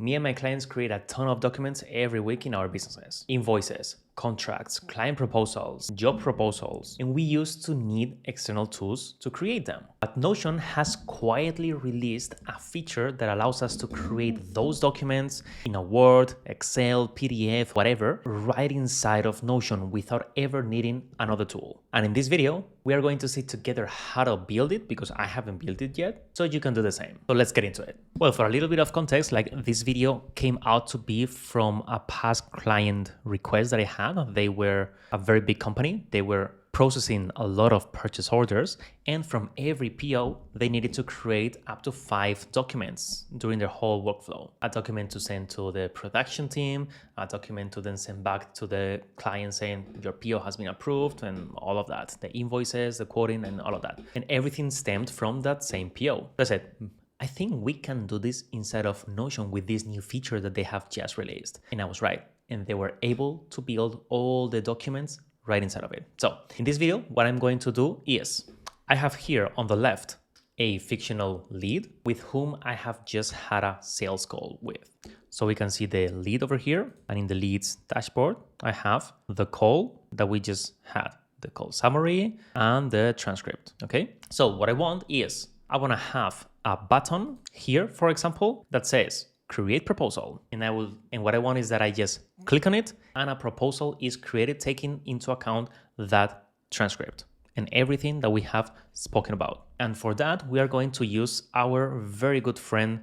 Me and my clients create a ton of documents every week in our businesses. Invoices, contracts, client proposals, job proposals, and we used to need external tools to create them. But Notion has quietly released a feature that allows us to create those documents in a Word, Excel, PDF, whatever, right inside of Notion without ever needing another tool. And in this video, we are going to see together how to build it because I haven't built it yet, so you can do the same. So let's get into it. Well, for a little bit of context, like this video came out to be from a past client request that I had. They were a very big company. They were processing a lot of purchase orders, and from every PO, they needed to create up to 5 documents during their whole workflow. A document to send to the production team, a document to then send back to the client saying your PO has been approved, and all of that, the invoices, the quoting, and all of that. And everything stemmed from that same PO. I said, I think we can do this inside of Notion with this new feature that they have just released. And I was right. And they were able to build all the documents right inside of it. So in this video, what I'm going to do is I have here on the left a fictional lead with whom I have just had a sales call with. So we can see the lead over here, and in the leads dashboard, I have the call that we just had, the call summary and the transcript. Okay. So what I want is I want to have a button here, for example, that says create proposal. And what I want is that I just click on it and a proposal is created, taking into account that transcript and everything that we have spoken about. And for that, we are going to use our very good friend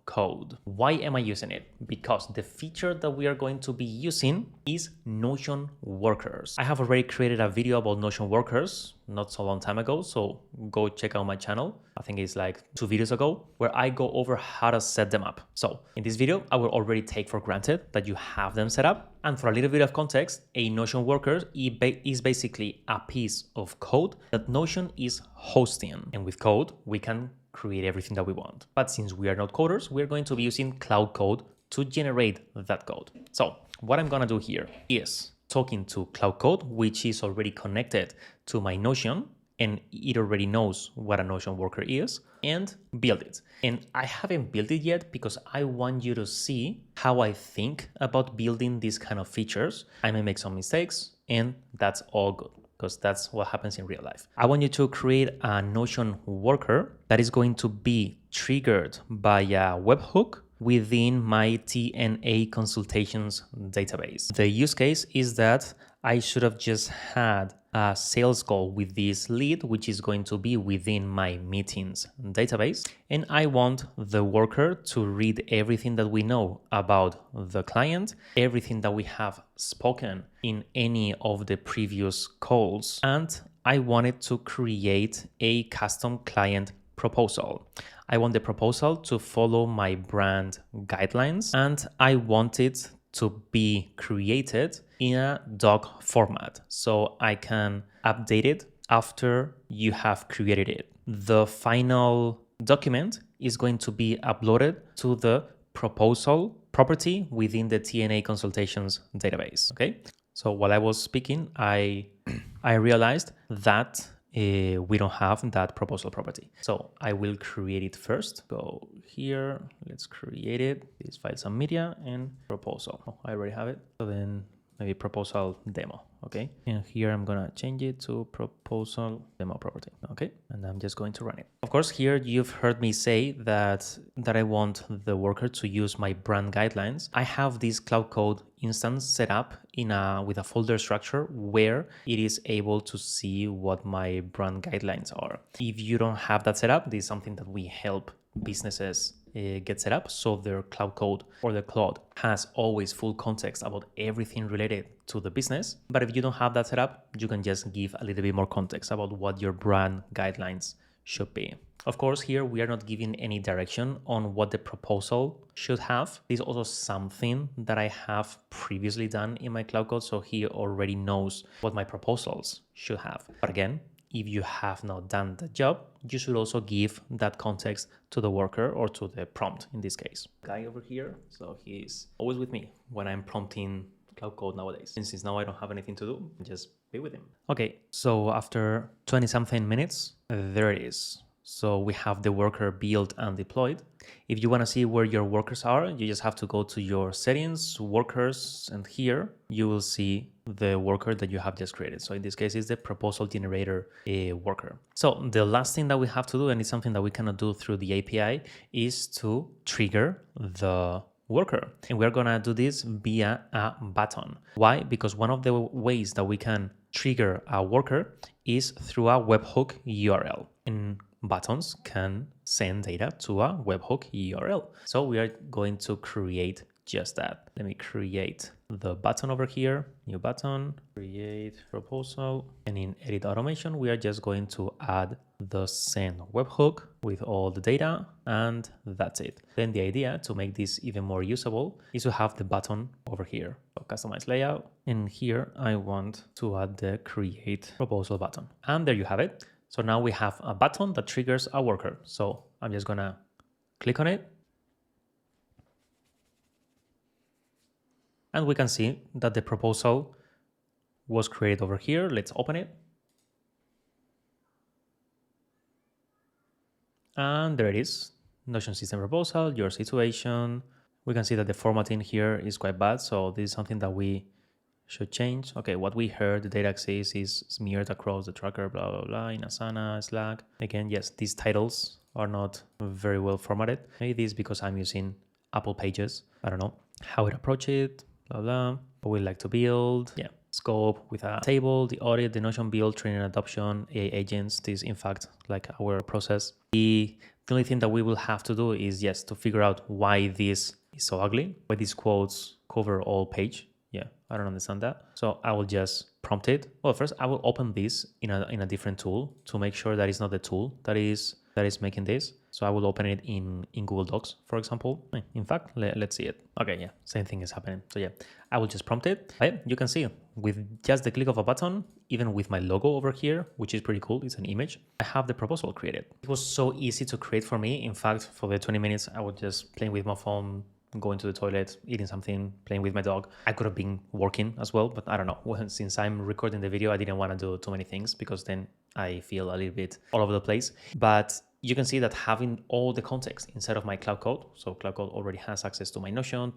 Code. Why am I using it? Because the feature that we are going to be using is Notion Workers. I have already created a video about Notion Workers not so long time ago, so go check out my channel. I think it's like 2 videos ago where I go over how to set them up. So in this video, I will already take for granted that you have them set up. And for a little bit of context, a Notion Worker is basically a piece of code that Notion is hosting. And with Code, we can create everything that we want. But since we are not coders, we're going to be using Cloud Code to generate that code. So what I'm going to do here is talking to Cloud Code, which is already connected to my Notion, and it already knows what a Notion worker is, and build it. And I haven't built it yet because I want you to see how I think about building these kind of features. I may make some mistakes, and that's all good, because that's what happens in real life. I want you to create a Notion worker that is going to be triggered by a webhook within my TNA consultations database. The use case is that I should have just had a sales call with this lead, which is going to be within my meetings database. And I want the worker to read everything that we know about the client, everything that we have spoken in any of the previous calls. And I wanted to create a custom client proposal. I want the proposal to follow my brand guidelines, and I want it to be created in a doc format so I can update it after you have created it. The final document is going to be uploaded to the proposal property within the TNA consultations database. Okay. So while I was speaking, I realized that we don't have that proposal property. So I will create it first. Go here, let's create it. This file, some media and proposal. Oh, I already have it. So then maybe proposal demo. Okay. And here I'm going to change it to proposal demo property. Okay. And I'm just going to run it. Of course, here you've heard me say that I want the worker to use my brand guidelines. I have this Cloud Code instance set up with a folder structure where it is able to see what my brand guidelines are. If you don't have that set up, this is something that we help businesses get set up, so their Cloud Code or the cloud has always full context about everything related to the business. But if you don't have that set up, you can just give a little bit more context about what your brand guidelines should be. Of course, here we are not giving any direction on what the proposal should have. This is also something that I have previously done in my Cloud Code, so he already knows what my proposals should have. But again, if you have not done the job, you should also give that context to the worker or to the prompt in this case. Guy over here, so he's always with me when I'm prompting Cloud Code nowadays. And since now I don't have anything to do, just be with him. Okay, so after 20 something minutes, there it is. So we have the worker built and deployed. If you want to see where your workers are, you just have to go to your settings, workers, and here you will see the worker that you have just created. So in this case, it's the proposal generator worker. So the last thing that we have to do, and it's something that we cannot do through the API, is to trigger the worker. And we're gonna do this via a button. Why? Because one of the ways that we can trigger a worker is through a webhook URL. And buttons can send data to a webhook URL. So we are going to create just that. Let me create the button over here, new button, create proposal, and in edit automation, we are just going to add the send webhook with all the data, and that's it. Then the idea to make this even more usable is to have the button over here. So customize layout, and here I want to add the create proposal button. And there you have it. So now we have a button that triggers a worker. So I'm just gonna click on it. And we can see that the proposal was created over here. Let's open it. And there it is. Notion system proposal, your situation. We can see that the formatting here is quite bad. So this is something that we should change. Okay, what we heard, the data access is smeared across the tracker, blah, blah, blah, in Asana, Slack. Again, yes, these titles are not very well formatted. Maybe this is because I'm using Apple Pages. I don't know how it approach it. Blah, blah. What we like to build. Yeah. Scope with a table, the audit, the Notion build, training and adoption, AI agents. This is in fact like our process. The only thing that we will have to do is yes, to figure out why this is so ugly, why these quotes cover all page. Yeah, I don't understand that. So I will just prompt it. Well, first I will open this in a different tool to make sure that it's not the tool that is making this. So I will open it in Google Docs, for example. In fact, let's see it. Okay, yeah, same thing is happening. So yeah, I will just prompt it. But you can see with just the click of a button, even with my logo over here, which is pretty cool, it's an image, I have the proposal created. It was so easy to create for me. In fact, for the 20 minutes, I was just playing with my phone, going to the toilet, eating something, playing with my dog. I could have been working as well, but I don't know. Well, since I'm recording the video, I didn't want to do too many things because then I feel a little bit all over the place. But you can see that having all the context inside of my Cloud Code, so Cloud Code already has access to my Notion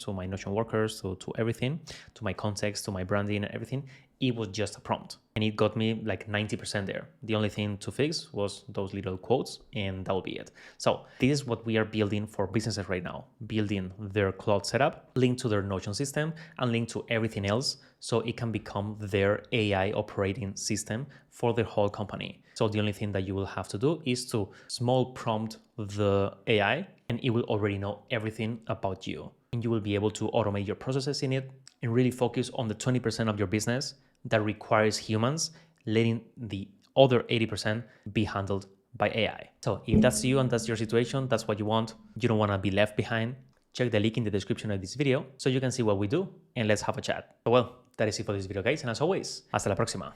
workers, to everything, to my context, to my branding and everything. It was just a prompt and it got me like 90% there. The only thing to fix was those little quotes and that will be it. So this is what we are building for businesses right now, building their cloud setup, linked to their Notion system and linked to everything else so it can become their AI operating system for their whole company. So the only thing that you will have to do is to small prompt the AI and it will already know everything about you. And you will be able to automate your processes in it and really focus on the 20% of your business that requires humans, letting the other 80% be handled by AI. So if that's you and that's your situation, that's what you want, you don't want to be left behind, check the link in the description of this video so you can see what we do and let's have a chat. So well, that is it for this video, guys. And as always, hasta la próxima.